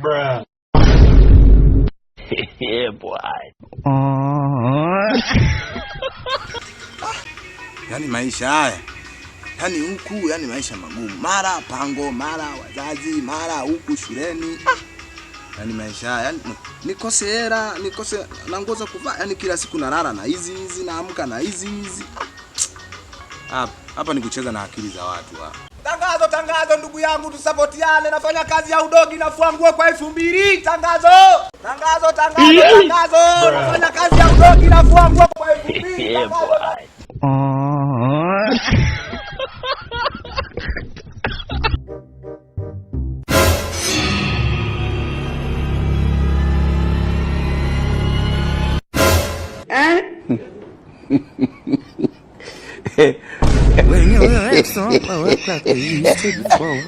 Bruh. Yeah, boy. Yani maisha haya. Yani huku, yani maisha magumu. Mara pango, mara wazazi, mara huku shuleni. Yani maisha haya, yani nikose hela, nikose nangoza kuvaa, yani kila siku nalala na hizi naamka na hizi. Hapa ni kucheza na akili za watu hapa. Tangazo ndugu yangu, tusapotiane, nafanya kazi ya udogi, nafua nguo kwa 2000. Tangazo. Nafanya kazi ya udogi, nafua nguo kwa 2000. Yeah, boy. When your legs don't work like they used to before.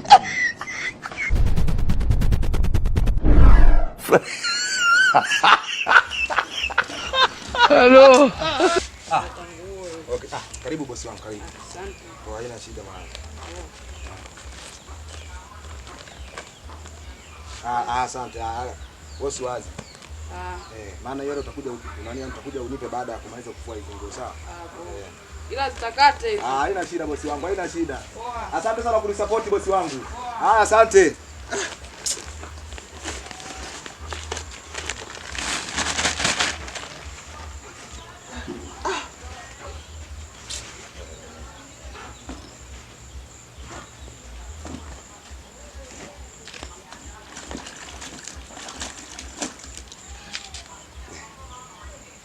Hello. Okay. Karibu bosi wangu, karibu. Asante. Kwa haina shida bwana. Asante. Bosi wazi. Maana yeye utakuja utakuja unipe baada ya kumaliza kufua hizo nguo, sawa? Ila zitakate hizo. Haina shida bosi wangu, haina shida. Asante sana kwa kunisupport bosi wangu. Asante.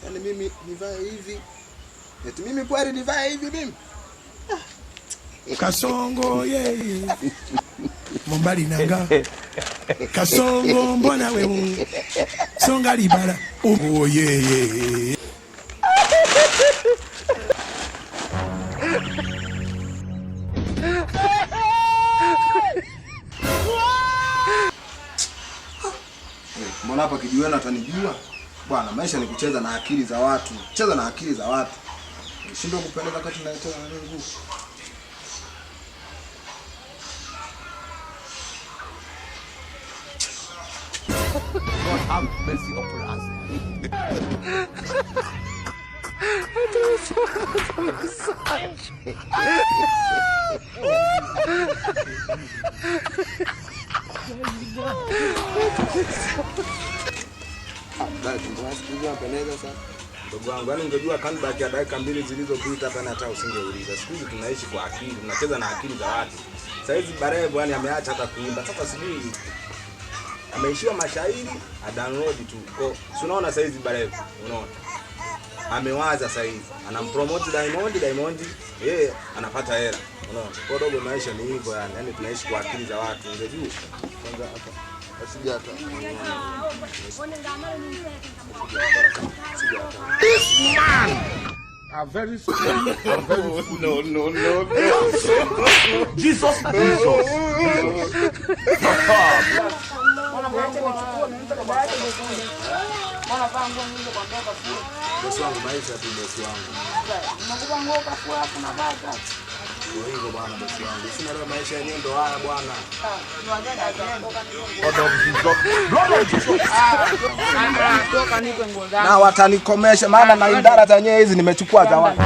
Yani mimi nivae hivi. Eti mimi kweli nivae hivi mimi? Kasongo Mombali nanga. Kasongo mbona wewe? Songa libala. Oh yeah. Mbona hapa kijiweni atanijua? Bwana, maisha ni kucheza na akili za watu. Cheza na akili za watu. Shindwa kupeleka wakati tunacheza na nguvu. God have mercy upon us. Ndugu wangu, yani ungejua comeback ya dakika 2 zilizopita hapa hata usingeuliza. Siku hizi tunaishi kwa akili, tunacheza na akili za watu. Sasa hizi Barevo yani ameacha hata kuimba. Sasa sijui ameishiwa mashairi, download tu. Kwa unaona sasa hizi Barevo, unaona? Amewaza sasa hivi. Anampromote Diamond, yeye anapata hela. Unaona? Kwa dogo maisha ni hivyo yani. Yani tunaishi kwa akili za watu. Ungejua. Kwanza hapa. Asijata. This man are very strong. No. Jesus. Bosi wangu maisha tu bosi wangu. Unakupa nguo kafua hapo na baka. Kwa hivyo bwana bosi wangu. Sina leo maisha yenyewe ndo haya bwana. Na watanikomesha maana na idara zenyewe hizi nimechukua zawadi.